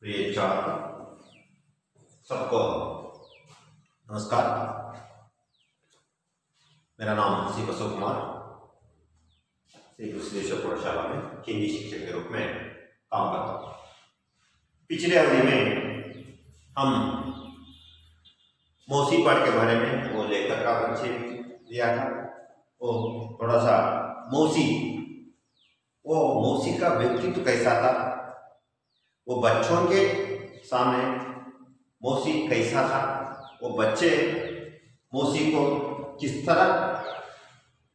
प्रिय छात्र सबको नमस्कार। मेरा नाम श्री बसव कुमार श्री कृष्णेश्वर प्रौढ़शाला में हिंदी शिक्षक के रूप में काम करता हूँ। पिछले अवधि में हम मौसी पाठ के बारे में वो लेखक का परिचय दिया था। वो थोड़ा सा मौसी का व्यक्तित्व कैसा था, वो बच्चों के सामने मौसी कैसा था, वो बच्चे मौसी को किस तरह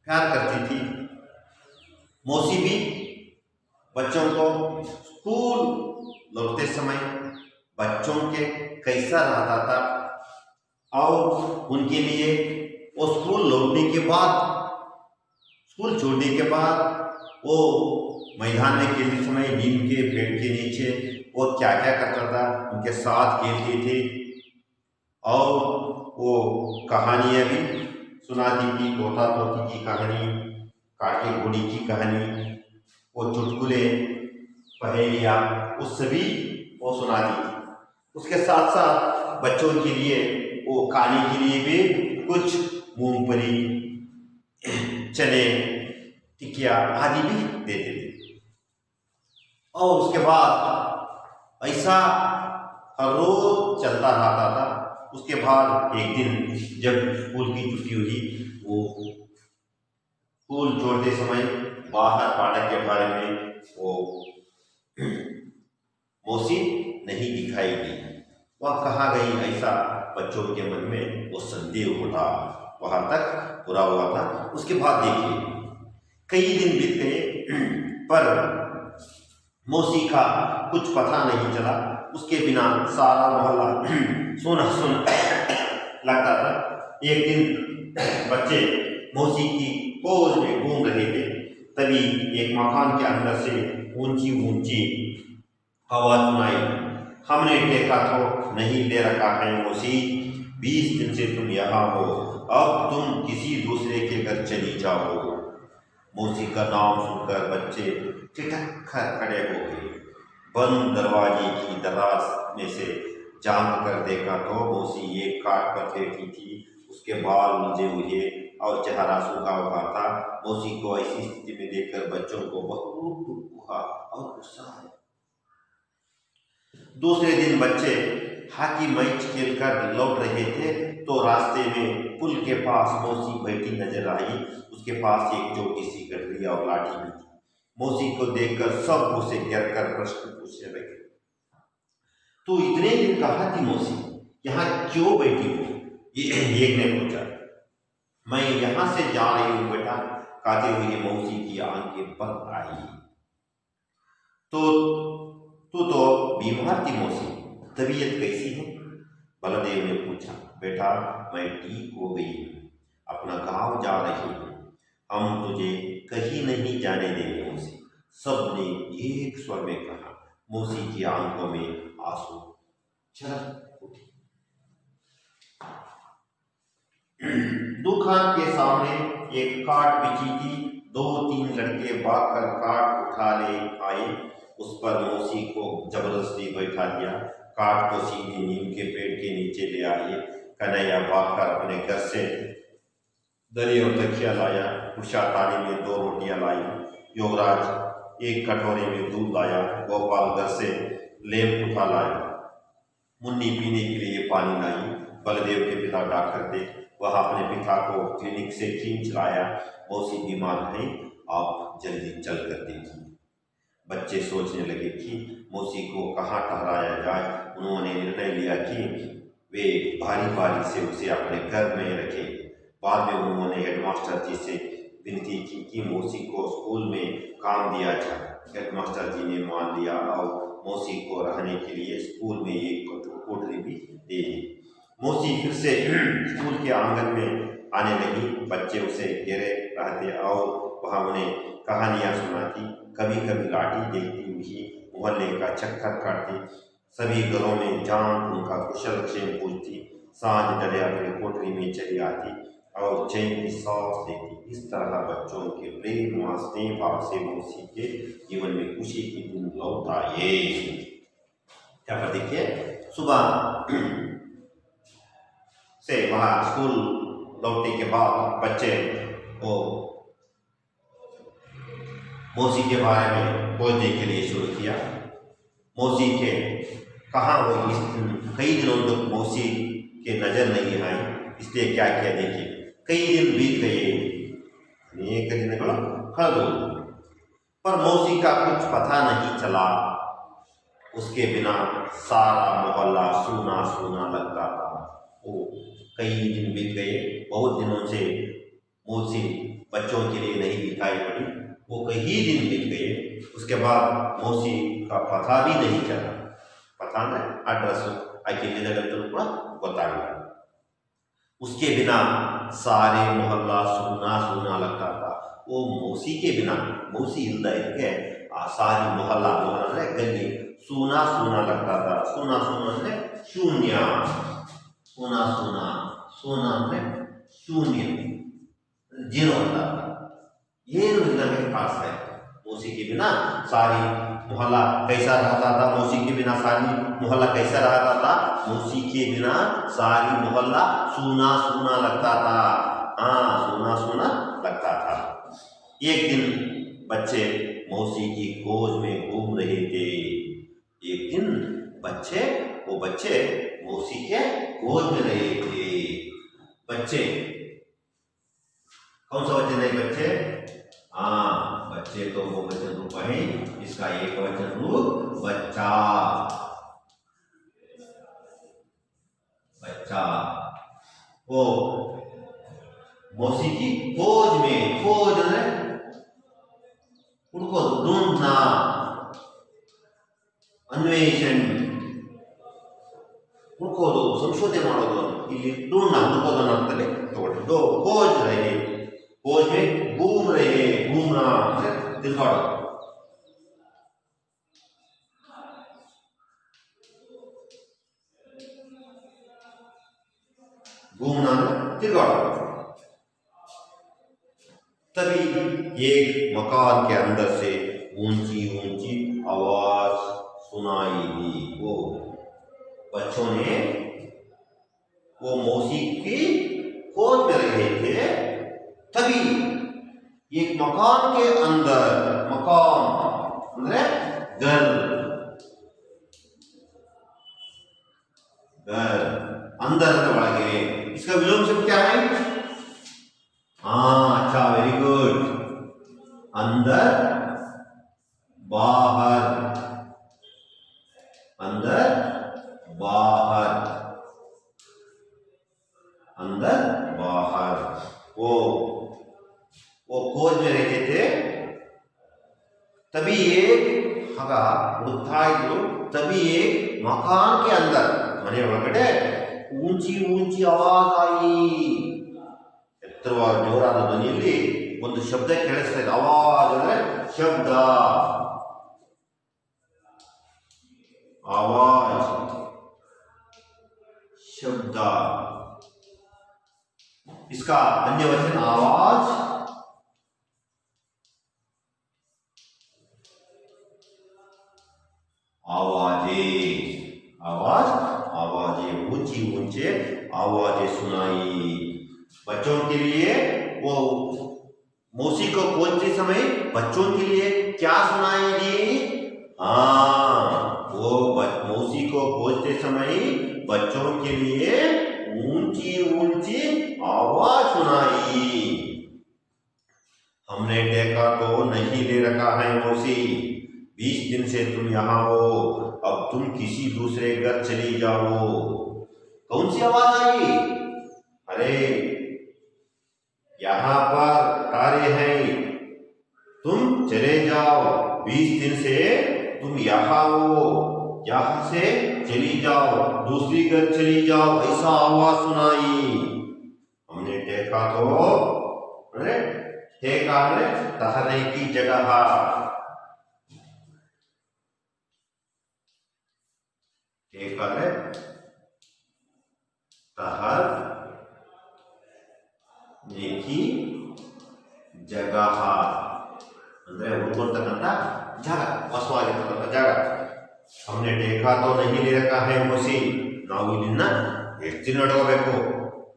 प्यार करती थी, मौसी भी बच्चों को स्कूल लौटते समय बच्चों के कैसा रहता था और उनके लिए वो स्कूल लौटने के बाद, स्कूल छोड़ने के बाद वो मैदान में खेलते समय नीम के पेड़ के नीचे वो क्या क्या करता था, उनके साथ खेलते थे और वो कहानियाँ भी सुनाती थी। तोता तोती की कहानी, काटे घोड़ी की कहानी, वो चुटकुले, पहेलियाँ, वो सभी वो सुनाती थी। उसके साथ साथ बच्चों के लिए वो खाने के लिए भी कुछ मूंगफली, चने, टिकिया आदि भी देते थे। और उसके बाद ऐसा हर रोज चलता रहता था। उसके बाद एक दिन जब स्कूल की छुट्टी हुई, वो स्कूल छोड़ते समय बाहर फाटक के बारे में वो मौसी नहीं दिखाई दी। वह कहाँ गई, ऐसा बच्चों के मन में वो संदेह उठा। वहां तक पूरा हुआ था। उसके बाद देखिए कई दिन बीत गए पर मौसी का कुछ पता नहीं चला। उसके बिना सारा मोहल्ला सुना सुना लगता था। एक दिन बच्चे मौसी की पोज में घूम रहे थे, तभी एक मकान के अंदर से ऊंची ऊंची आवाज सुनाई। हमने टेका तो नहीं ले रखा है मौसी, 20 दिन से तुम यहाँ हो, अब तुम किसी दूसरे के घर चली जाओ। मौसी का नाम सुनकर बच्चे ठिठक कर खड़े हो गए। बंद दरवाजे की दराज में से झांक कर देखा तो मौसी एक काट पर बैठी थी। उसके बाल मुझे हुए और चेहरा सूखा हुआ था। मौसी को ऐसी स्थिति में देखकर बच्चों को बहुत दुख हुआ और गुस्सा आया। दूसरे दिन बच्चे हॉकी मैच खेलकर लौट रहे थे तो रास्ते में पुल के पास मौसी बैठी नजर आई। उसके पास एक छोटी सी गठरी और लाठी भी थी। मौसी को देखकर सब उसे घेर कर प्रश्न पूछने लगे। तो इतने दिन कहाँ थी मौसी, यहाँ क्यों बैठी हो? एक ने पूछा। मैं यहाँ से जा रही हूँ बेटा, कहते हुए मौसी की आंखें बंद आई। तू तो बीमार थी मौसी, तबीयत कैसी है? बलदेव ने पूछा। बेटा मैं ठीक हो गई हूँ, अपना गांव जा रही हूँ, हम तुझे कहीं नहीं जाने देंगे मौसी, सब ने एक स्वर में कहा। मौसी की आंखों में आंसू छलक उठे। दुकान के सामने एक काट बिछी थी। 2-3 लड़के भागकर काट उठा ले आए। उस पर मौसी को जबरदस्ती बैठा दिया। काट को सीधे नीम के पेड़ के नीचे ले आए। कन्हैया भागकर अपने घर से दरी और तकिया लाया। उषा थाली में 2 रोटियां लाई। योगराज एक कटोरे में दूध लाया। गोपाल घर से लेप उठा लाया। मुन्नी पीने के लिए पानी लाई। बलदेव के पिता डॉक्टर थे, वह अपने पिता को क्लिनिक से खींच लाया। मौसी बीमार है, आप जल्दी चल कर देखिए। बच्चे सोचने लगे कि मौसी को कहाँ ठहराया जाए। उन्होंने निर्णय लिया कि वे भारी भारी से उसे अपने घर में रखें। बाद में उन्होंने हेडमास्टर जी से विनती की कि मौसी को स्कूल में काम दिया जाए। हेडमास्टर जी ने मान लिया और मौसी को रहने के लिए स्कूल में एक कोठरी भी दे दी। मौसी फिर से स्कूल के आंगन में आने लगी। बच्चे उसे घेरे रहते और वह उन्हें कहानियाँ सुनाती। कभी कभी लाठी देखती हुई मोहल्ले का चक्कर काटती। सभी घरों में जान उनका कुशल क्षेम पूछती। सांझ ढले अपनी कोठरी में चली आती और चैन की सांस लेती। इस तरह बच्चों के प्रेम व स्नेह भाव से मौसी के जीवन में खुशी के दिन लौट आए। यहाँ पर देखिए, सुबह से वहाँ स्कूल लौटने के बाद बच्चे को मौसी के बारे में खोजने के लिए शुरू किया। मौसी के कहाँ वो कई दिनों तक मौसी के नजर नहीं आई, इसलिए क्या किया देखिए, कई दिन बीत गए, एक दिन खड़ पर मौसी का कुछ पता नहीं चला। उसके बिना सारा मोहल्ला सूना सूना लगता था। वो कई दिन बीत गए, बहुत दिनों से मौसी बच्चों के लिए नहीं दिखाई पड़ी। वो कई दिन बीत गए, उसके बाद मौसी का पता भी नहीं चला। पता नहीं अड्रेस बताया। उसके बिना सारे मोहल्ला सूना सूना लगता था। वो मौसी के बिना, मौसी इल्दा इनके सारी मोहल्ला गली सूना सूना लगता था। सूना सूना ने शून्य, सूना सूना, सूना ने शून्य, जीरो होता था। ये मेरे पास है। मौसी के बिना सारी मोहल्ला कैसा रहता था? मौसी के बिना सारी मोहल्ला कैसा रहता था? मौसी के बिना सारी मोहल्ला सूना सूना लगता था। हाँ, सूना सूना लगता था। एक दिन बच्चे मौसी की खोज में घूम रहे थे। एक दिन वो बच्चे मौसी के खोज में रहे थे। बच्चे कौन सा वचन है? बच्चे, हाँ, बच्चे तो वो वचन रूप है, इसका एक वचन रूप बच्चा। बच्चा वो मौसी की खोज में, खोज है उनको ढूंढना, अन्वेषण, ಹುಡುಕೋದು, ಸಂಶೋಧನೆ ಮಾಡೋದು, ಇಲ್ಲಿ ढूंढना ಹುಡುಕೋದು ಅರ್ಥದಲ್ಲಿ ತಗೊಳ್ಳಿ. खोज रहे, खोज में घूम रहे, घूमना ಅಂದ್ರೆ ತಿರುಗಾಡೋದು. घूमना ಅಂದ್ರೆ ತಿರುಗಾಡೋದು. तभी एक मकान के अंदर से ऊंची ऊंची आवाज सुनाई दी। वो बच्चों ने वो मौसी की खोज में रहे थे। तभी एक मकान के अंदर, मकान ಅಂದ್ರೆ घर, घर अंदर ಒಳಗೆ, इसका विलोम शब्द क्या है? हाँ, अच्छा, वेरी गुड। अंदर बाहर, अंदर बाहर, अंदर बाहर। वो खोज में रहते थे। तभी एक तभी एक मकान के अंदर मने ಒಳಗಡೆ ऊंची ऊंची आवाज आई। ಎತ್ತರವಾದ ಜೋರಾದ ಧ್ವನಿಯಲ್ಲಿ ಒಂದು ಶಬ್ದ ಕೇಳಿಸ್ತಾ ಇದೆ. ಆವಾಜ್ ಅಂದ್ರೆ ಶಬ್ದ, आवाज, शब्द। इसका अन्य वचन आवाज, आवाजें, आवाज, आवाजें, ऊंची ऊंचे आवाजें सुनाई। बच्चों के लिए वो मौसी को खोजते समय बच्चों के लिए क्या सुनाई दी? हाँ, वो मौसी को खोजते समय बच्चों के लिए ऊंची ऊंची आवाज सुनाई। हमने देखा तो नहीं ले रखा है मौसी, 20 दिन से तुम यहाँ हो, अब तुम किसी दूसरे घर चली जाओ। कौन सी आवाज आई? अरे यहाँ पर तारे हैं, तुम चले जाओ, 20 दिन से तुम यहाँ हो, यहाँ से चली जाओ, दूसरी घर चली जाओ, ऐसा आवाज सुनाई। हमने देखा तो, देखा है ठहरने की जगह, देखा है ठहरने की जगह, ಅಂದ್ರೆ ಉಳ್ಕೊಳ್ತಕ್ಕಂಥ ಜಾಗ, ವಾಸವಾಗಿರ್ತಕ್ಕಂಥ ಜಾಗ. हमने देखा तो नहीं ले रखा है मौसी ನಾವು ಇದನ್ನ ಎಷ್ಟು ದಿನ ನಡ್ಕೋಬೇಕು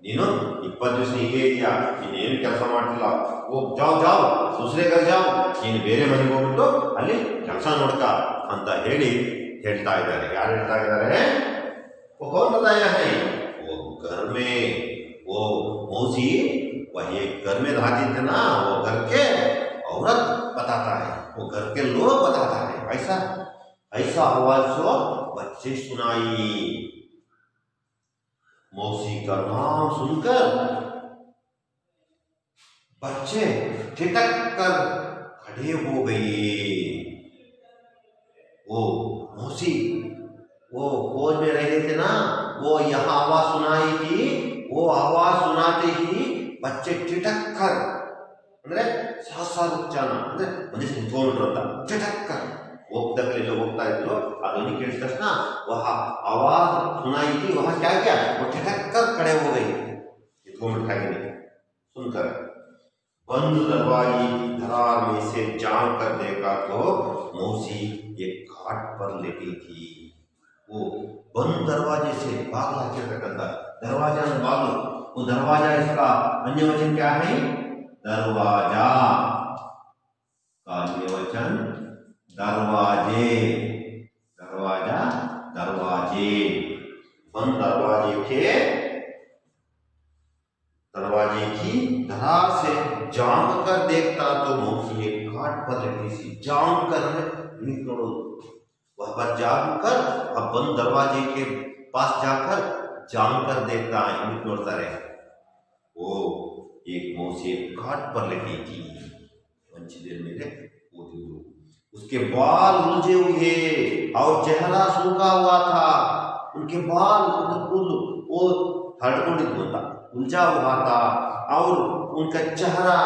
ನೀನು 20 ದಿವಸ ಹೀಗೆ ಇದೆಯಾ ನೀನೇನು ಕೆಲಸ ಮಾಡ್ತಿಲ್ಲ ಹೋಗ್ ಜಾವ್ दूसरे घर जाओ ನೀನು ಬೇರೆ ಮನೆಗೆ ಹೋಗ್ಬಿಟ್ಟು ಅಲ್ಲಿ ಕೆಲಸ ನೋಡ್ಕ ಅಂತ ಹೇಳಿ ಹೇಳ್ತಾ ಇದ್ದಾರೆ ಯಾರು ಹೇಳ್ತಾ ಇದ್ದಾರೆ वो कौन बताया है वो घर में वो मौसी वही घर में रहती थी ना वो घर के औरत बताता है वो घर के लोग बताता है ऐसा ऐसा आवाज जो बच्चे सुनाई मौसी का नाम सुनकर बच्चे ठिठक कर खड़े हो गए वो मौसी वो खोज में रहे थे ना वो यहाँ आवाज सुनाई थी वो आवाज सुनाते ही बच्चे ठिठक कर ಅಂದ್ರೆ ಸಾಸಾರ ಉಚ್ಚಾರಣ ಅಂದ್ರೆ ಮನುಷ್ಯ ನಿಂತ್ಕೊಂಡ್ರು ಅಂತ ठिठक कर ಹೋಗ್ದಕ್ಕೆಲ್ಲ ಹೋಗ್ತಾ ಇದ್ರು ಅದನ್ನು ಕೇಳಿದ ತಕ್ಷಣ वह आवाज सुनाई थी वह क्या किया वो ठिठक कर खड़े हो गए निंत्ಕೊಂಡ್ಬಿಟ್ಟು ಹಾಗೆ सुनकर बंद दरवाजे की दरार में से झांक कर देखा तो मौसी एक खाट पर लेटी थी वो बंद दरवाजे से बागला चिरकंदा दरवाजा न बागलो वो दरवाजा इसका अन्य वचन क्या है दरवाजा का अन्य वचन दरवाजे दरवाजा दरवाजे बंद दरवाजे की दरार से झांक कर देखता तो मौसी एक खाट पर लेटी सी झांक कर वह पर जाकर अब बंद दरवाजे के पास जाकर झांक कर देखता है नोड़ता रहे वो एक मौसी घाट पर लेटी थी मंची देर मेरे उसके बाल उलझे हुए और चेहरा सूखा हुआ था उनके बाल वो हड़कोंडित होता उलझा हुआ था और उनका चेहरा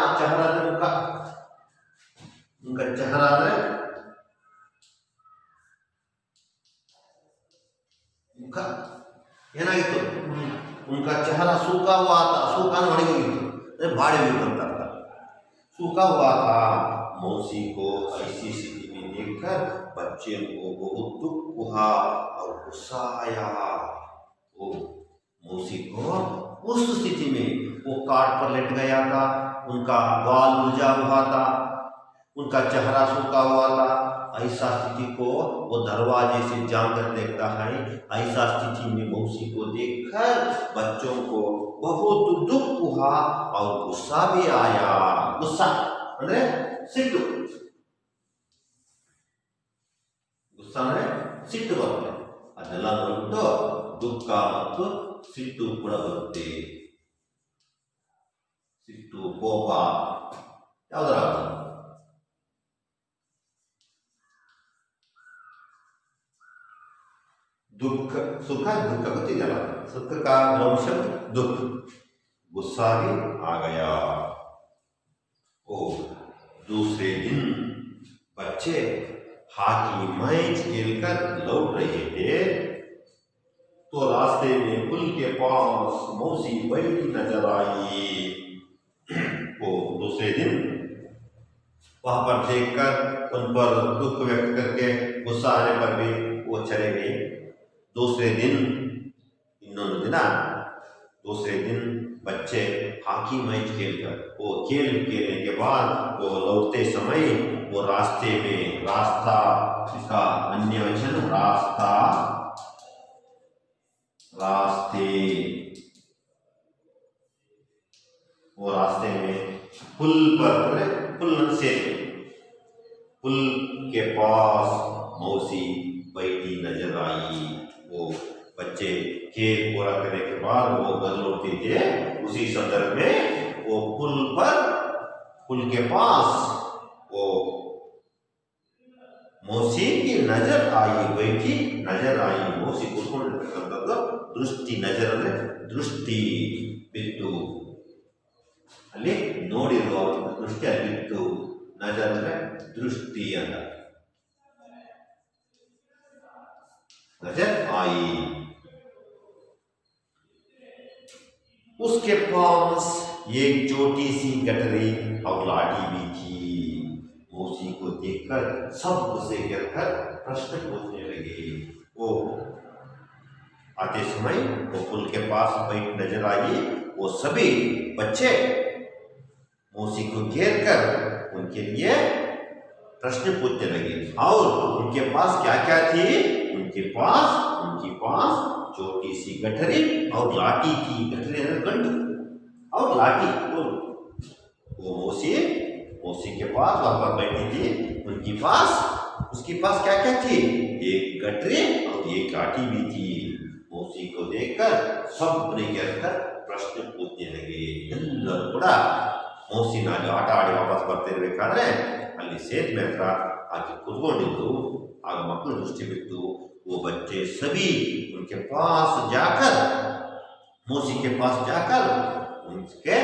उनका चेहरा ಏನಾಗಿತ್ತು उनका चेहरा सूखा हुआ था सूखा ಒಣಗಿ ಹೋಗಿತ್ತು ಬಾಡಿ ಹೋಗಿತ್ತು ಅಂತ सूखा हुआ था मौसी को ऐसी स्थिति में देखकर बच्चे को बहुत दुख हुआ और गुस्सा आया वो मौसी को उस स्थिति में वो काट पर लेट गया था उनका बाल उलझा हुआ था उनका चेहरा सूखा हुआ था ऐसा स्थिति को वो दरवाजे से झांक कर देखता है ऐसा स्थिति में मौसी को देखकर बच्चों को बहुत दुख हुआ और गुस्सा भी आया गुस्सा ಅಂದ್ರೆ ಸಿಟ್ಟು ಗುಸ್ಸಾ ಅಂದ್ರೆ ಸಿಟ್ಟು ಬರುತ್ತೆ ಅದೆಲ್ಲ ನೋಡ್ಬಿಟ್ಟು ದುಃಖ ಮತ್ತು ಸಿಟ್ಟು ಕೂಡ ಬರುತ್ತೆ ಸಿಟ್ಟು ಕೋಪ ಯಾವ್ದಾರ दुख सुख दुख ಗೊತ್ತಿದೆಯಲ್ಲ सुख का गौण शब्द दुख गुस्सा भी आ गया ओ दूसरे दिन बच्चे हाथी मैच खेलकर लौट रहे थे तो रास्ते में पुल के पास मौसी बैठी नजर आई वो दूसरे दिन वहां पर देखकर उन पर दुख व्यक्त करके गुस्सा आने पर भी वो चले गए दूसरे दिन ಇನ್ನೊಂದು ದಿನ दूसरे दिन बच्चे हॉकी मैच खेलकर वो खेल खेलने के बाद वो लौटते समय वो रास्ते में रास्ता इसका अन्य वचन रास्ता रास्ते वो रास्ते में पुल पर पुल से पुल के पास मौसी बैठी नजर आई वो बच्चे खेल पूरा करने के बाद वो घर लौटते थे उसी संदर्भ में वो पुल पर पुल के पास वो मौसी की नजर आई बैठी नजर आई मौसी ಕೂತ್ಕೊಂಡಿರ್ತಕ್ಕಂಥದ್ದು ದೃಷ್ಟಿ ನಜರ್ ಅಂದ್ರೆ ದೃಷ್ಟಿ ಬಿತ್ತು ಅಲ್ಲಿ ನೋಡಿರುವ ದೃಷ್ಟಿ ಅಲ್ಲಿ ಬಿತ್ತು ನಜರ್ ಅಂದ್ರೆ ದೃಷ್ಟಿ ಅಂತ नजर आई उसके पास एक छोटी सी गटरी और लाठी भी थी मौसी को देखकर सब उसे गिरकर प्रश्न पूछने लगे लगे। वो आते समय वो पुल के पास बैठ नजर आई। वो सभी बच्चे मौसी को घेर कर उनके लिए प्रश्न पूछने लगे। और उनके पास क्या क्या थी? उनके पास छोटी सी गठरी और लाठी थी। गठरी गंड और लाठी। वो मौसी के पास वहां पर बैठी थी। उसके पास क्या क्या थी? एक गठरी और एक लाठी भी थी। मौसी को देखकर सब ने गिरकर प्रश्न पूछने लगे। ಎಲ್ಲರೂ ಕೂಡ ಮೌಸಿನ ಆಟ ಆಡಿ ವಾಪಸ್ ಬರ್ತಿರ್ಬೇಕಾದ್ರೆ ಅಲ್ಲಿ ಸೇತುವೆ ಹತ್ರ ಆಕೆ ಕುತ್ಕೊಂಡಿದ್ದು ಆಗ ಮಕ್ಕಳು ದೃಷ್ಟಿ ಬಿತ್ತು। वो बच्चे सभी उनके पास जाकर मौसी के पास जाकर उनके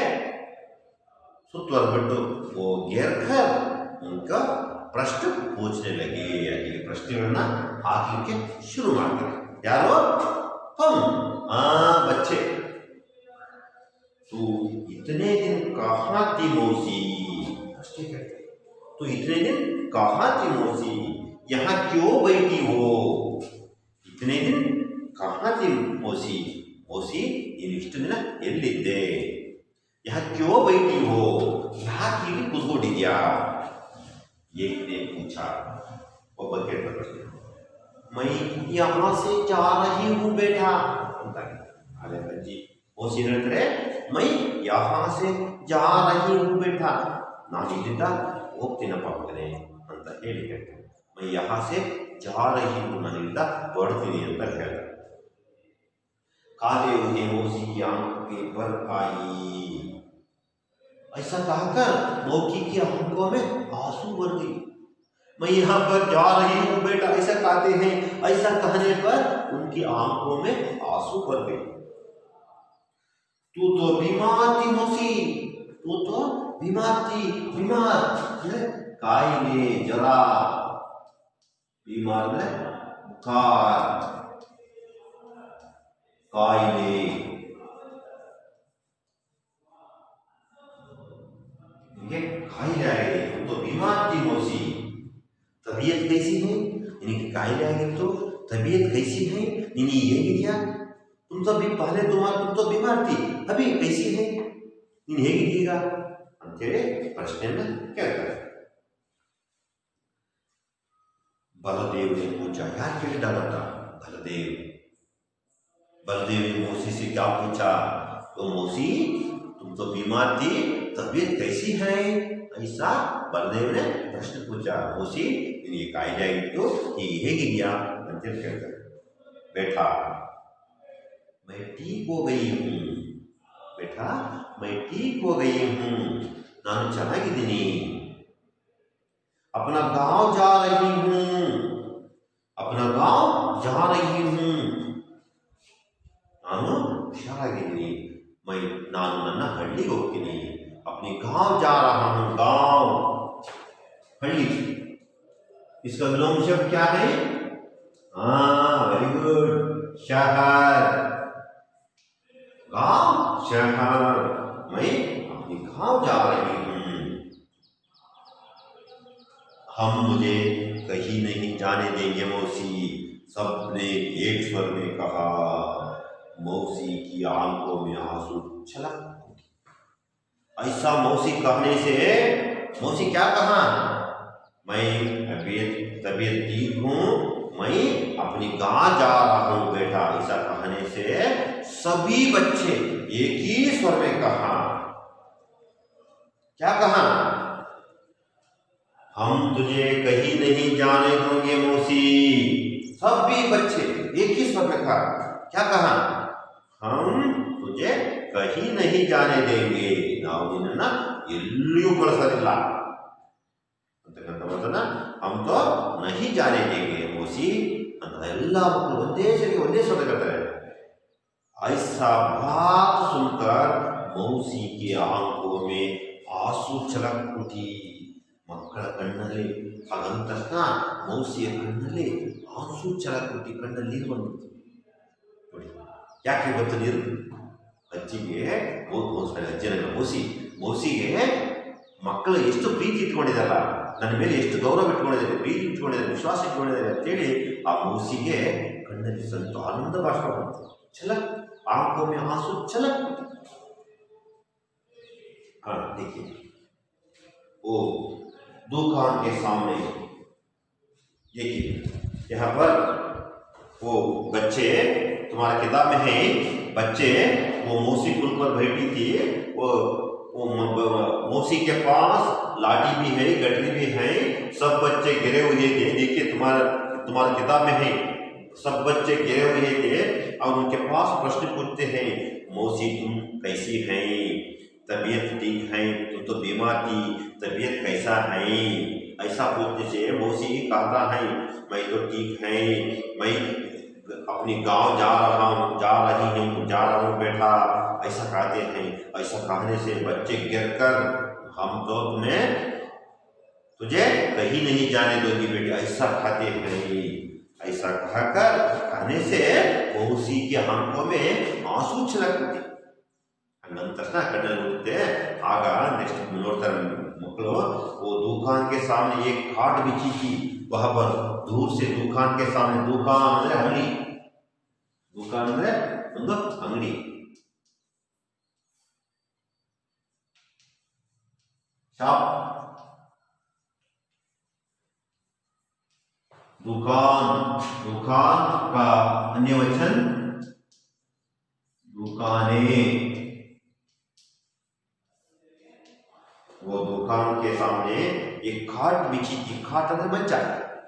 सुत्वर बिಟ್ಟು वो घेर कर उनका प्रश्न पूछने लगे। ये प्रश्नಗಳನ್ನ ಹಾಕಲಿಕ್ಕೆ ಶುರು ಮಾಡ್ತಾರೆ। ಯಾರು? हम बच्चे। तो इतने दिन कहाँ थी मौसी? तो इतने दिन कहाँ थी मौसी? यहाँ क्यों बैठी हो? इतने दिन कहाँ थी मौसी? मौसी इಷ್ಟು ದಿನ ಎಲ್ಲಿದ್ದೆ? यहाँ क्यों बैठी हो? ಯಾಕೆ ಇಲ್ಲಿ ಕೂತ್ಕೊಂಡಿದ್ಯಾ? एक ने पूछा। ಒಬ್ಬ ಕೇಳ್ದ ಪ್ರಶ್ನೆ। मैं यहाँ से जा रही हूँ बेटा ಅಂತ। ಅರೆ ಅಜ್ಜಿ ಮೌಸಿ ಹೇಳ್ತಾರೆ, मैं यहाँ से जा रही हूँ बेटा, ನಾನು ಇಲ್ಲಿಂದ ಹೋಗ್ತೀನಪ್ಪ ಮಗನೇ ಅಂತ ಹೇಳಿ ಹೇಳ್ತಾರೆ। मैं यहाँ से जा रही हूँ, ನಾನು ಇಲ್ಲಿಂದ ಹೊರಡ್ತೀನಿ ಅಂತ ಹೇಳ್ತಾರೆ। काले हुए मौसी की आंखें भर आई। ऐसा कहकर मौसी की आंखों में आंसू भर गई। मैं यहाँ पर जा रही हूँ बेटा ऐसा कहते हैं। ऐसा कहने पर उनकी आंखों में आंसू भर गए। तू तो बीमार थी मौसी, तू तो बीमार थी। बीमार कायले जरा, बीमार में बुखार, कायले। कायले आए तो बीमार थी मौसी। तबीयत कैसी है? इनकी कायले आए तो तबीयत कैसी है? इन्हें ये क्या? तुम तो अभी पहले तुम तो बीमार थी, अभी कैसी है? इन्हें ಹೇಗಿದ್ದೀಗ ಅಂತೇಳಿ ಪ್ರಶ್ನೆಯನ್ನ ಕೇಳ್ತಾರೆ। बलदेव ने पूछा। यार क्या डाला था? बलदेव ने मौसी से क्या पूछा? तो मौसी तुम तो बीमार थी, तबीयत कैसी है? ऐसा बलदेव ने प्रश्न पूछा। मौसी ये कायले इಟ್ಟು ಹೇಗಿದ್ದೀಯಾ ಅಂತ ಕೇಳ್ತಾರೆ। बेटा मैं ठीक हो गई हूँ, बेटा मैं ठीक हो गई हूँ, ನಾನು ಚೆನ್ನಾಗಿದ್ದೀನಿ। अपना गांव जा रही हूँ, अपना गांव जा रही हूँ, ನಾನು ಹುಷಾರಾಗಿದ್ದೀನಿ। ನಾನು ನನ್ನ ಹಳ್ಳಿಗೆ ಹೋಗ್ತೀನಿ। अपने गांव जा रहा हूँ, गांव हल्ली। इसका विलोम शब्द क्या है? हाँ वेरी गुड, शहर। गांव शहर, मैं अपने गांव जा रही हूँ। हम मुझे कहीं नहीं जाने देंगे मौसी, सबने एक स्वर में कहा। मौसी की आंखों में आंसू छलक। ऐसा मौसी कहने से मौसी क्या कहा? मैं तबीयत ठीक हूँ, मैं अपनी गांव जा रहा हूँ बेटा। ऐसा कहने से सभी बच्चे एक ही स्वर में कहा। क्या कहा? हम तुझे कहीं नहीं जाने देंगे मौसी। सभी बच्चे एक ही स्वर में कहा। क्या कहा? हम तुझे कहीं नहीं जाने देंगे, ನಾವು ನಿನ್ನನ್ನ ಎಲ್ಲಿಯೂ ಕಳಿಸೋದಿಲ್ಲ ಅಂತಕ್ಕಂಥ ಮಾತನ್ನ हम तो नहीं जाने देंगे मौसी ಅಂತ ಎಲ್ಲ ಮಕ್ಕಳು ಒಂದೇ ಸ್ವರ ಹೇಳ್ತಾರೆ। ऐसा बात सुनकर मौसी की आंखों में आंसू छलक उठी। ಮಕ್ಕಳ ಕಣ್ಣಲ್ಲಿ ಹಾಗಂದ ತಕ್ಷಣ ಮೌಸಿಯ ಕಣ್ಣಲ್ಲಿ ಆಂಸು छलक उठी, ಕಣ್ಣಲ್ಲಿ ನೀರು ಬಂದ್ಬಿಡ್ತು। ನೋಡಿ ಯಾಕೆ ಗೊತ್ತು ನೀರು? ಅಜ್ಜಿಗೆ ಅಜ್ಜಿನ ಮೌಸಿಗೆ ಮಕ್ಕಳು ಎಷ್ಟು ಪ್ರೀತಿ ಇಟ್ಕೊಂಡಿದಲ್ಲ, ನನ್ನ ಮೇಲೆ ಎಷ್ಟು ಗೌರವ ಇಟ್ಕೊಂಡಿದ್ದಾರೆ, ಪ್ರೀತಿ ಇಟ್ಕೊಂಡಿದ್ದಾರೆ, ವಿಶ್ವಾಸ ಇಟ್ಕೊಂಡಿದ್ದಾರೆ ಅಂತೇಳಿ ಆ ಮೂಸಿಗೆ ಕಣ್ಣಲ್ಲಿ ಸ್ವಲ್ಪ ಆನಂದ ಭಾಷಣ ಬಂತು. छलक, आंखों में आंसू छलक। हाँ देखिए, वो दुकान के सामने देखिए, यहाँ पर वो बच्चे, तुम्हारा किताब में है, बच्चे वो मौसी पुल पर बैठी थी, वो मौसी के पास लाठी भी है, गठरी भी है, सब बच्चे गिरे हुए थे। देखिए तुम्हारा किताब में है, सब बच्चे गिरे हुए थे और उनके पास प्रश्न पूछते हैं, मौसी तुम कैसी हैं, तबीयत ठीक है, तुम तो बीमार थी, तबीयत कैसा है, ऐसा पूछने से मौसी कहता है मैं तो ठीक है, मैं अपनी गांव जा रही हूँ बेटा, ऐसा कहते हैं। ऐसा कहने से बच्चे गिरकर हम तो तुझे कहीं नहीं जाने दोगे बेटे, ऐसा कहते हैं। ऐसा कहकर कहने से मौसी के आंखों में आंसू छलकते, ನಂತರ ಕಣ್ಣಲ್ಲಿ ಹೋಗುತ್ತೆ। ಆಗ ನೆಕ್ಸ್ಟ್ ನೋಡ್ತಾರೆ ಮಕ್ಕಳು, वो दुकान के सामने एक खाट बिछी थी, वहां पर दूर से दुकान के सामने, दुकान ಅಂದ್ರೆ ಅಂಗಡಿ, दुकान ಅಂದ್ರೆ ಒಂದು ಅಂಗಡಿ, ಶಾಪ್, दुकान, दुकान का अन्य वचन दुकानें। वो दुकान के सामने एक खाट बिछी थी, खाट ಅಂದ್ರೆ ಮಂಚ,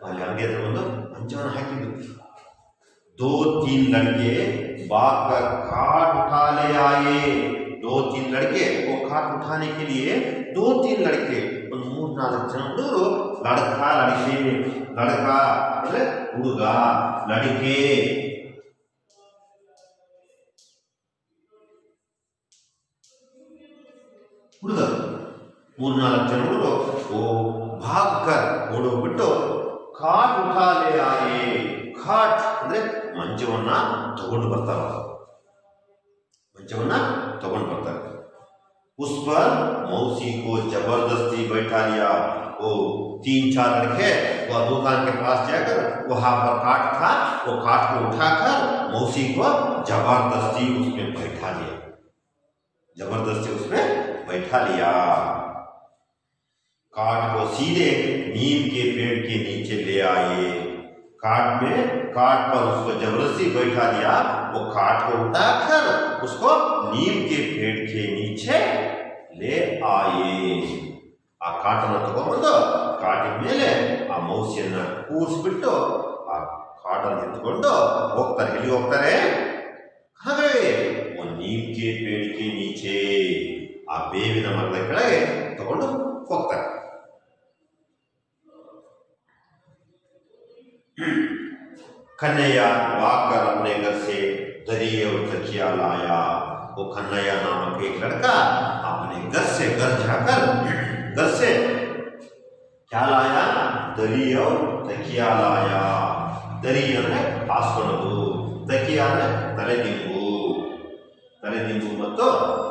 ಅಲ್ಲಿ ಹಂಗೆ ಒಂದು ಮಂಚವನ್ನು ಹಾಕಿದ್ರು। 2-3 लड़के भागकर खाट उठा ले आए। 2-3 लड़के वो खाट उठाने के लिए 2-3 लड़के, 3-4 जन लड़का लड़के, लड़का ಅಂದ್ರೆ ಹುಡುಗ, ಲಡಿಕೆ, ಹುಡುಗರು 3-4 ಜನ ಹುಡುಗರು वो भागकर ಓಡೋಗ್ಬಿಟ್ಟು खाट उठा ले आए। खाट ಅಂದ್ರೆ ಮಂಚವನ್ನ ತಗೊಂಡು ಬರ್ತಾರೆ, ಮಂಚವನ್ನ ತಗೊಂಡು ಬರ್ತಾರೆ। उस पर मौसी को जबरदस्ती बैठा लिया। वो 3-4 लड़के वह दुकान के पास जाकर, वहां पर खाट था, वो खाट को उठाकर मौसी को जबरदस्ती उसमें बैठा लिया, जबरदस्ती उसमें बैठा लिया। खाट को सीधे नीम के पेड़ के नीचे ले आए। खाट पर उसको जबरदस्ती बैठा दिया। वो खाट को उठाकर उसको नीम के पेड़ के नीचे ले आए। आ ಕಾಟನ್ನು ತಗೊಂಡು ಕಾಟಿನ ಮೇಲೆ ಆ ಮೌಸಿಯನ್ನ ಕೂರಿಸ್ಬಿಟ್ಟು ಆ ಕಾಟನ್ನು ಎತ್ಕೊಂಡು ಹೋಗ್ತಾರೆ। ಎಲ್ಲಿ ಹೋಗ್ತಾರೆ? ಹಾಗೆ ಒಂದು नीम के पेड़ के नीचे, ಆ ಬೇವಿನ ಮರದ ಕೆಳಗೆ ತಗೊಂಡು ಹೋಗ್ತಾರೆ। कन्हैया भागकर अपने घर से दरी और तकिया लाया। वो कन्हैया नामक एक लड़का अपने घर जाकर घर से क्या लाया? दरी और तकिया लाया। दरी ಅಂದ್ರೆ ಹಾಸ್ಕೊಳ್ಳೋದು, ತಕಿಯಾ ಅಂದ್ರೆ ತಲೆದಿಂಬು ಮತ್ತು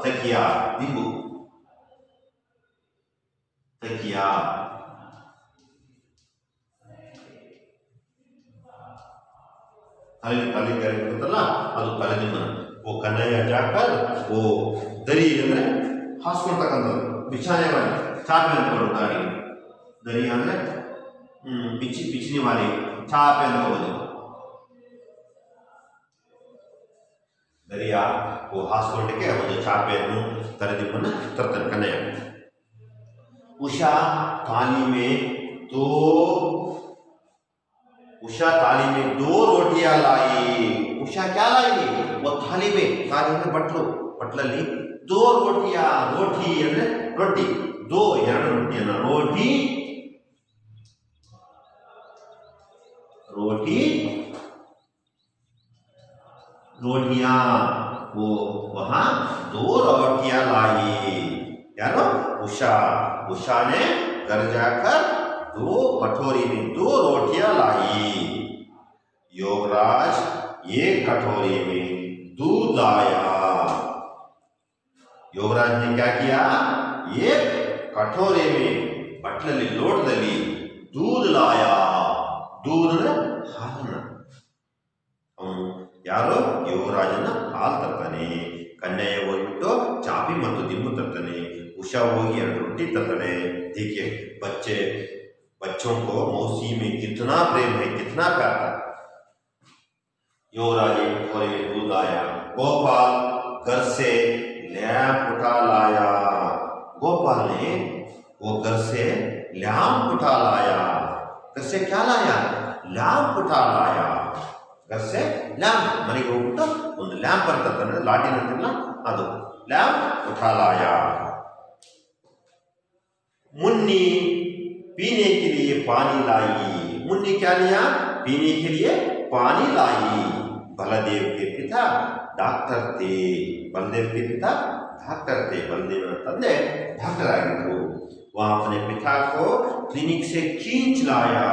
ತಕಿಯಾ ದಿಂಬು, ತಕಿಯಾ तले होता ಅದು ತಲೆದಿಂಬನ। वो कन्हैया जाकर वो दरी ಅಂದ್ರೆ ಹಾಸ್ಕೊಳ್ತಕ್ಕಂಥದ್ದು, बिछाने वाली, ಚಾಪೆ ಅಂದ್ಕೊಂಡು ಗಾಡಿ, दरी ಅಂದ್ರೆ बिछने वाली, ಚಾಪೆ ಅಂದ್ಕೋಬಹುದು। दरिया वो ಹಾಸ್ಕೊಳ್ಳಿಕ್ಕೆ ಒಂದು ಚಾಪೆಯನ್ನು ತಲೆದಿಂಬನ್ನು ತರ್ತಾನೆ ಕನ್ನಯ್ಯ। उषा थाली में दो रोटियां लाई। उषा क्या लाई? वो थाली में बटलಲ್ಲಿ 2 रोटियां, रोटी ಅಂದ್ರೆ रोटी, 2 रोटियां, रोटियां, वो वहां 2 रोटियां लाई। यारो उषा ने घर जाकर 2 कटोरी में 2 रोटियां लाई। योगराज एक कटोरी में दूध लाया। योगराज ने क्या किया? एक कटोरे में ಬಟ್ಲಲ್ಲಿ ಲೋಟದಲ್ಲಿ ದೂದ್ ಲಾಯ. ದೂದ್ ಅಂದ್ರೆ ಹಾಲನ್ನ. ಅವನು ಯಾರು? ಯುವರಾಜನ ಹಾಲು ತರ್ತಾನೆ. ಕನ್ಯೆ ಹೋಗ್ಬಿಟ್ಟು ಚಾಪಿ ಮತ್ತು ದಿಂಬು ತರ್ತಾನೆ. उषा होगी 2 रोटी तलने. देखिए बच्चों को मौसी में कितना प्रेम है, कितना प्यार है. युवराज थोड़े में दूध आया. गोपाल घर से लैंप उठा लाया. गोपाल ने वो घर से लैंप उठा लाया. घर से क्या लाया? लैंप उठा लाया. घर से लैंप मनेಗೆ ಹೋಗ್ಬಿಟ್ಟು ಒಂದು ಲ್ಯಾಂಪ್ ಅಂತ ತಂದ್ರೆ ಲಾಟಿನ್ ಅಂತಿಲ್ಲ ಅದು ಲ್ಯಾಂಪ್ उठा लाया. मुन्नी पीने के लिए पानी लाई. मुन्नी क्या लिया? पीने के लिए पानी लाई. बलदेव के पिता डॉक्टर थे. बलदेव के पिता डॉक्टर थे. बलदेव तंदे डॉक्टर ಆಗಿದ್ರು. वह अपने पिता को क्लिनिक से खींच लाया.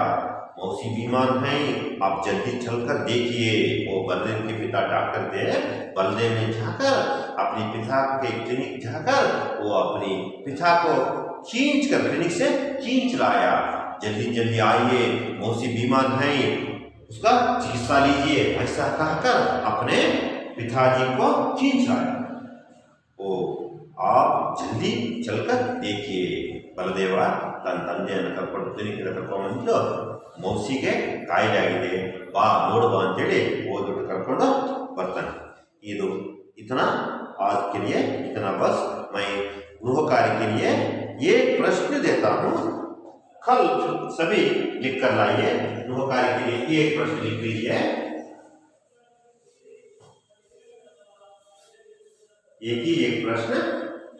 मौसी बीमार हैं, आप जल्दी चलकर देखिए. वो बलदेव के पिता डॉक्टर थे. बलदेव ने जाकर अपने पिता के क्लिनिक जाकर वो अपने पिता को खींच कर क्लिनिक से खींच लाया. जल्दी जल्दी आइए, मौसी बीमार हैं, उसका चिकित्सा लीजिए. ऐसा कहकर अपने पिताजी को खींच लाया. ओ आप जल्दी चलकर देखिए. बलदेव तन ತಂದೆಯನ್ನು ಕರ್ಕೊಂಡು ಕ್ಲಿನಿಕ್ ಕರ್ಕೊಂಡ್ಬಂದು ಮೌಸಿಗೆ ಕಾಯಿಲೆ ಆಗಿದೆ ಬಾ ನೋಡು ಬಾ ಅಂತೇಳಿ ಓದ್ಬಿಟ್ಟು ಕರ್ಕೊಂಡು ಬರ್ತಾನೆ. ಇದು इतना आज के लिए इतना बस. मैं गृह कार्य के लिए ये प्रश्न देता हूँ. कल सभी लिख कर लाइए. गृह कार्य के लिए एक प्रश्न लिख लीजिए. एक प्रश्न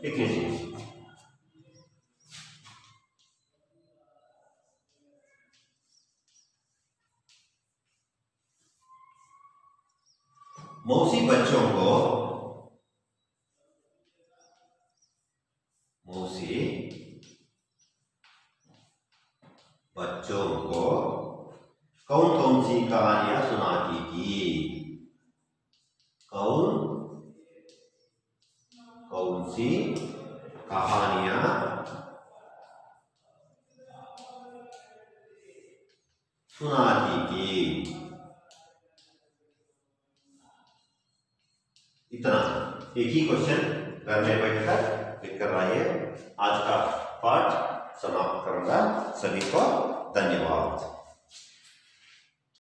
लिख लीजिए. मौसी बच्चों को कौन कौन सी कहानियां सुनाती थी? कौन सी कहानियां सुनाती थी? इतना एक ही क्वेश्चन घर में बैठकर लिख कर आइए. आज का पाठ समाप्त करूंगा. सभी को धन्यवाद.